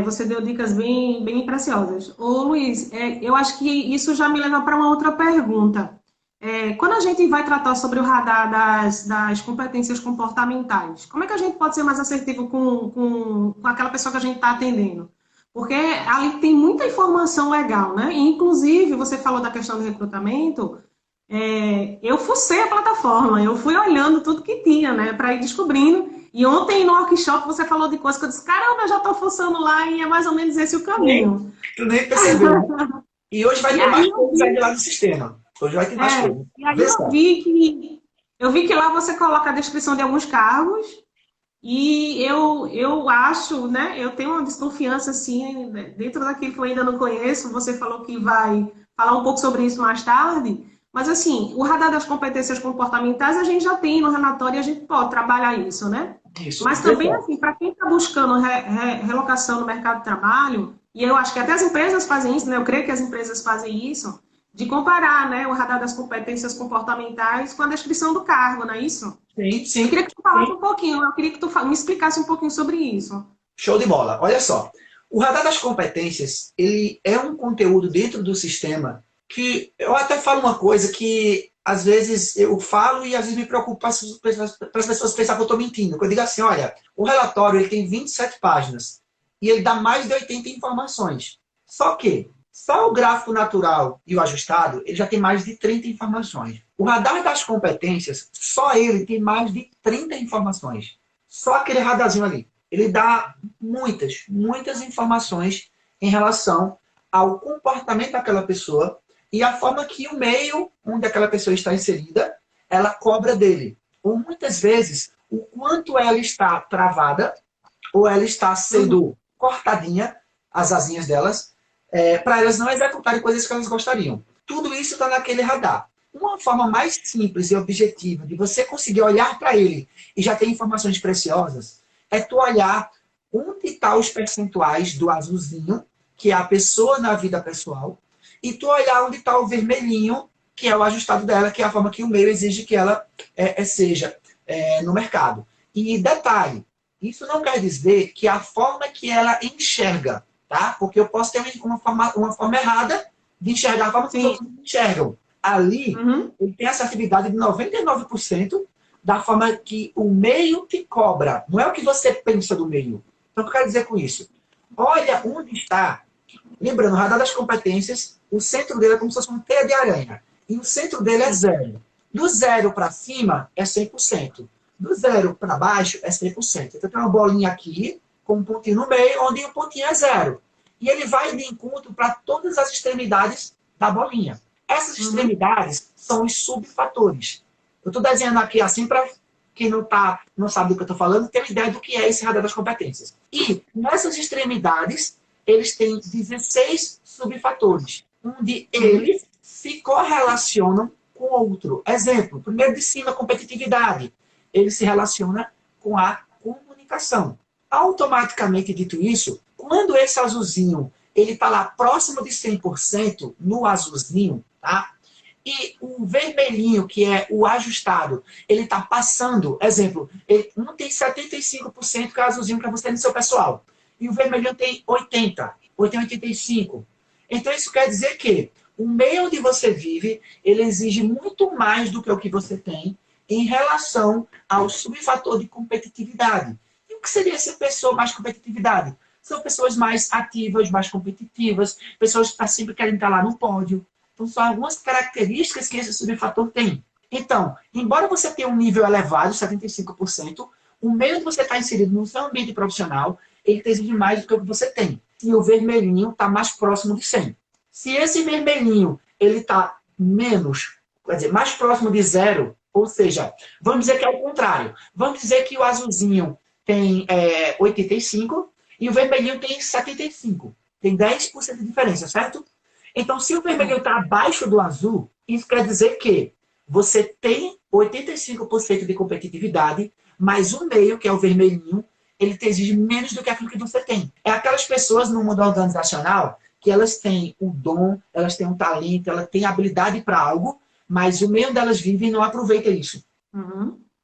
você deu dicas bem, bem preciosas. Ô, Luiz, eu acho que isso já me leva para uma outra pergunta. Quando a gente vai tratar sobre o radar das competências comportamentais, como é que a gente pode ser mais assertivo com aquela pessoa que a gente está atendendo? Porque ali tem muita informação legal, né? E, inclusive, você falou da questão do recrutamento, eu fucei a plataforma, eu fui olhando tudo que tinha, né? Para ir descobrindo. E ontem no workshop você falou de coisas que eu disse, caramba, eu já estou fuçando lá e é mais ou menos esse o caminho. Tu nem percebeu. E hoje vai ter mais coisas lá no sistema. Hoje vai ter mais coisas. E aí eu vi que lá você coloca a descrição de alguns cargos e eu acho, né, eu tenho uma desconfiança assim, dentro daquilo que eu ainda não conheço, você falou que vai falar um pouco sobre isso mais tarde, Mas, assim, o radar das competências comportamentais a gente já tem no relatório e a gente pode trabalhar isso, né? Isso. Mas também, assim, para quem está buscando relocação no mercado de trabalho, e eu acho que até as empresas fazem isso, né? Eu creio que as empresas fazem isso, de comparar, né, o radar das competências comportamentais com a descrição do cargo, não é isso? Sim, Eu sim. queria que tu falasse um pouquinho, eu queria que tu me explicasse um pouquinho sobre isso. Show de bola. Olha só. O radar das competências, ele é um conteúdo dentro do sistema que eu até falo uma coisa que às vezes eu falo e às vezes me preocupa para as pessoas pensarem que eu estou mentindo. Eu digo assim, olha, o relatório ele tem 27 páginas e ele dá mais de 80 informações. Só que só o gráfico natural e o ajustado, ele já tem mais de 30 informações. O radar das competências, só ele tem mais de 30 informações. Só aquele radarzinho ali. Ele dá muitas informações em relação ao comportamento daquela pessoa e a forma que o meio onde aquela pessoa está inserida, ela cobra dele. Ou muitas vezes, o quanto ela está travada ou ela está sendo cortadinha, as asinhas delas, para elas não executarem coisas que elas gostariam. Tudo isso está naquele radar. Uma forma mais simples e objetiva de você conseguir olhar para ele e já ter informações preciosas é tu olhar onde estão os percentuais do azulzinho, que é a pessoa na vida pessoal, e tu olhar onde está o vermelhinho, que é o ajustado dela, que é a forma que o meio exige que ela seja no mercado. E detalhe, isso não quer dizer que a forma que ela enxerga, tá? Porque eu posso ter uma forma errada de enxergar a forma que os outros enxergam. Ali, ele tem essa atividade de 99% da forma que o meio te cobra. Não é o que você pensa do meio. Então, o que eu quero dizer com isso? Olha onde está. Lembrando, o radar das competências, o centro dele é como se fosse uma teia de aranha. E o centro dele é 0. Do 0 para cima é 100%. Do 0 para baixo é 100%. Então, tem uma bolinha aqui, com um pontinho no meio, onde o pontinho é 0. E ele vai de encontro para todas as extremidades da bolinha. Essas extremidades são os subfatores. Eu estou desenhando aqui assim para quem não sabe do que eu estou falando, ter uma ideia do que é esse radar das competências. E nessas extremidades, eles têm 16 subfatores, onde eles se correlacionam com o outro. Exemplo, primeiro de cima, competitividade. Ele se relaciona com a comunicação. Automaticamente dito isso, quando esse azulzinho ele está lá próximo de 100% no azulzinho, tá? E o vermelhinho, que é o ajustado, ele está passando, exemplo, um tem 75% que é azulzinho para você no seu pessoal. E o vermelhinho tem 80%, ou tem 85%. Então isso quer dizer que o meio onde você vive, ele exige muito mais do que o que você tem em relação ao subfator de competitividade. E o que seria essa pessoa mais competitividade? São pessoas mais ativas, mais competitivas, pessoas que sempre querem estar lá no pódio. Então, são algumas características que esse subfator tem. Então, embora você tenha um nível elevado, 75%, o meio que você está inserido no seu ambiente profissional, ele exige mais do que o que você tem. E o vermelhinho está mais próximo de 100. Se esse vermelhinho ele está menos, quer dizer, mais próximo de 0, ou seja, vamos dizer que é o contrário. Vamos dizer que o azulzinho tem 85 e o vermelhinho tem 75. Tem 10% de diferença, certo? Então, se o vermelho está abaixo do azul, isso quer dizer que você tem 85% de competitividade, mas o meio, que é o vermelhinho, ele te exige menos do que aquilo que você tem. É aquelas pessoas no mundo organizacional que elas têm o dom, elas têm um talento, elas têm habilidade para algo, mas o meio delas vive e não aproveita isso.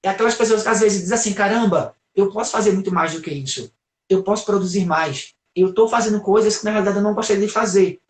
É aquelas pessoas que às vezes dizem assim, caramba, eu posso fazer muito mais do que isso. Eu posso produzir mais. Eu estou fazendo coisas que na realidade eu não gostaria de fazer.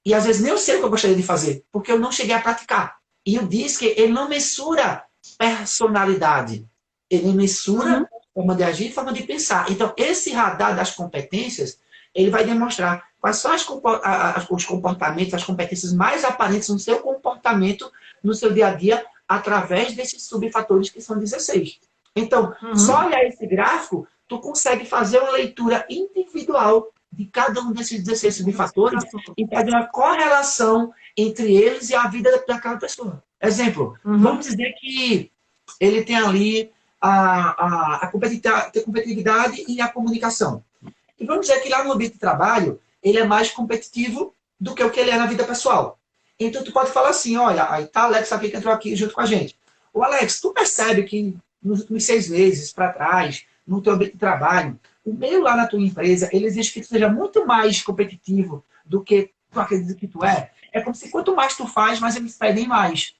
E às vezes nem eu sei o que eu gostaria de fazer, porque eu não cheguei a praticar. E eu disse que ele não mensura personalidade. Ele mensura forma de agir e forma de pensar. Então, esse radar das competências, ele vai demonstrar quais são os comportamentos, as competências mais aparentes no seu comportamento, no seu dia a dia, através desses subfatores que são 16. Então, só olhar esse gráfico, tu consegue fazer uma leitura individual de cada um desses 16 subfatores e fazer uma correlação entre eles e a vida daquela pessoa. Exemplo, vamos dizer que ele tem ali a competitividade e a comunicação. E vamos dizer que lá no ambiente de trabalho, ele é mais competitivo do que o que ele é na vida pessoal. Então, tu pode falar assim, olha, aí tá Alex aqui que entrou aqui junto com a gente. Ô, Alex, tu percebe que nos últimos 6 meses para trás, no teu ambiente de trabalho, o meio lá na tua empresa, ele exige que tu seja muito mais competitivo do que tu acredita que tu é. É como se quanto mais tu faz, mais eles pedem mais.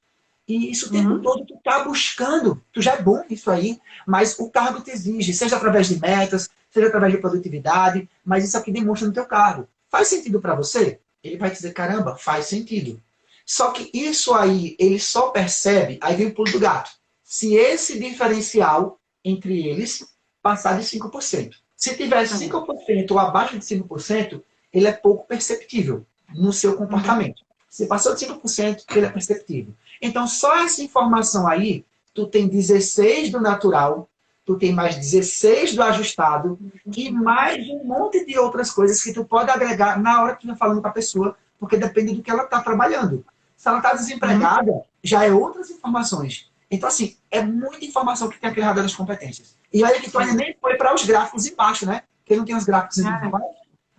E isso o tempo todo tu tá buscando, tu já é bom nisso aí, mas o cargo te exige, seja através de metas, seja através de produtividade, mas isso aqui demonstra no teu cargo. Faz sentido para você? Ele vai dizer, caramba, faz sentido. Só que isso aí, ele só percebe, aí vem o pulo do gato, se esse diferencial entre eles passar de 5%. Se tiver 5% ou abaixo de 5%, ele é pouco perceptível no seu comportamento. Se passou de 5%, ele é perceptível. Então, só essa informação aí, tu tem 16 do natural, tu tem mais 16 do ajustado e mais um monte de outras coisas que tu pode agregar na hora que tu vai falando para a pessoa, porque depende do que ela está trabalhando. Se ela está desempregada, já é outras informações. Então, assim, é muita informação que tem aquele radar das competências. E aí que tu ainda nem foi para os gráficos embaixo, né? Porque não tem os gráficos individuais.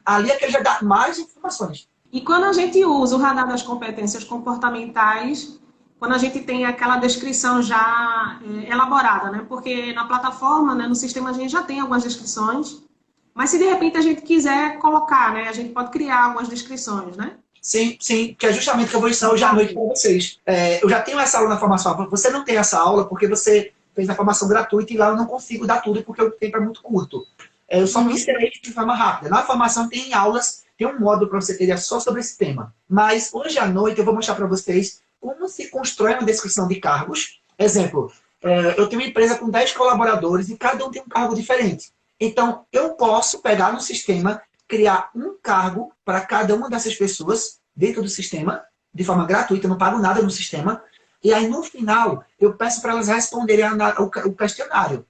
Ali é que ele já dá mais informações. E quando a gente usa o radar das competências comportamentais, quando a gente tem aquela descrição já elaborada, né? Porque na plataforma, né, no sistema, a gente já tem algumas descrições, mas se de repente a gente quiser colocar, né, a gente pode criar algumas descrições, né? Sim, sim, que é justamente o que eu vou ensinar hoje à noite para vocês. Eu já tenho essa aula na formação. Você não tem essa aula porque você fez a formação gratuita e lá eu não consigo dar tudo porque o tempo é muito curto. Eu só me ensinei de forma rápida. Na formação tem aulas, tem um módulo para você ter só sobre esse tema. Mas hoje à noite eu vou mostrar para vocês como se constrói uma descrição de cargos. Exemplo, eu tenho uma empresa com 10 colaboradores e cada um tem um cargo diferente. Então, eu posso pegar no sistema, criar um cargo para cada uma dessas pessoas dentro do sistema, de forma gratuita, não pago nada no sistema. E aí, no final, eu peço para elas responderem o questionário.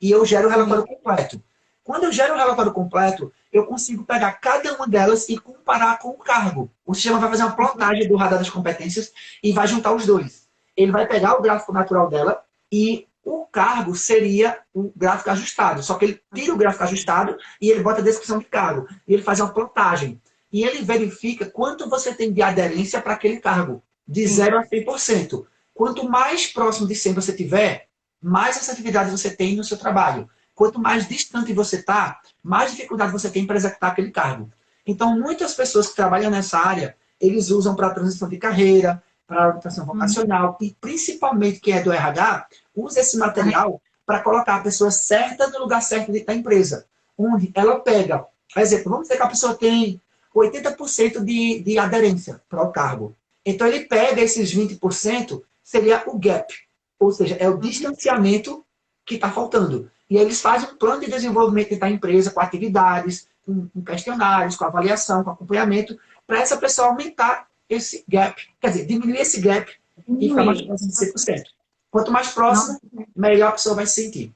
E eu gero o relatório completo. Quando eu gero o relatório completo, eu consigo pegar cada uma delas e comparar com o cargo. O sistema vai fazer uma plotagem do radar das competências e vai juntar os dois. Ele vai pegar o gráfico natural dela e o cargo seria o gráfico ajustado. Só que ele tira o gráfico ajustado e ele bota a descrição de cargo. E ele faz uma plotagem. E ele verifica quanto você tem de aderência para aquele cargo. De 0 a 100%. Quanto mais próximo de 100 você tiver, mais assertividade você tem no seu trabalho. Quanto mais distante você está, mais dificuldade você tem para executar aquele cargo. Então, muitas pessoas que trabalham nessa área, eles usam para transição de carreira, para orientação vocacional, e principalmente quem é do RH, usa esse material para colocar a pessoa certa no lugar certo dentro da empresa. Onde ela pega, por exemplo, vamos dizer que a pessoa tem 80% de aderência para o cargo. Então, ele pega esses 20%, seria o gap. Ou seja, é o distanciamento que está faltando. E eles fazem um plano de desenvolvimento da empresa, com atividades, com questionários, com avaliação, com acompanhamento, para essa pessoa aumentar esse gap. Quer dizer, diminuir esse gap e ficar mais próximo de 100%. Quanto mais próximo, melhor a pessoa vai se sentir.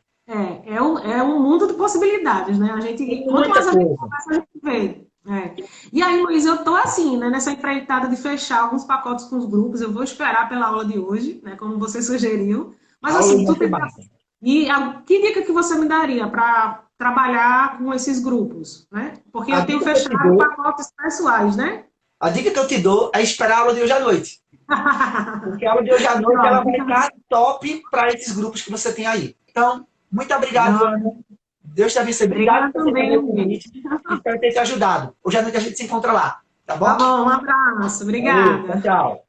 É um mundo de possibilidades, né? Quanto mais a gente conversa, a gente vê. E aí, Luiz, eu tô assim, né, nessa empreitada de fechar alguns pacotes com os grupos. Eu vou esperar pela aula de hoje, né, como você sugeriu. Mas assim, e que dica que você me daria para trabalhar com esses grupos, né? Porque eu tenho fechado pacotes pessoais, né? A dica que eu te dou é esperar a aula de hoje à noite. Porque a aula de hoje à noite ela vai estar top para esses grupos que você tem aí. Então, muito obrigado, Ana. Deus te abençoe. Obrigado por ter convite. Espero ter te ajudado. Hoje à noite a gente se encontra lá. Tá bom? Tá bom, um abraço. Obrigada. Valeu, tchau.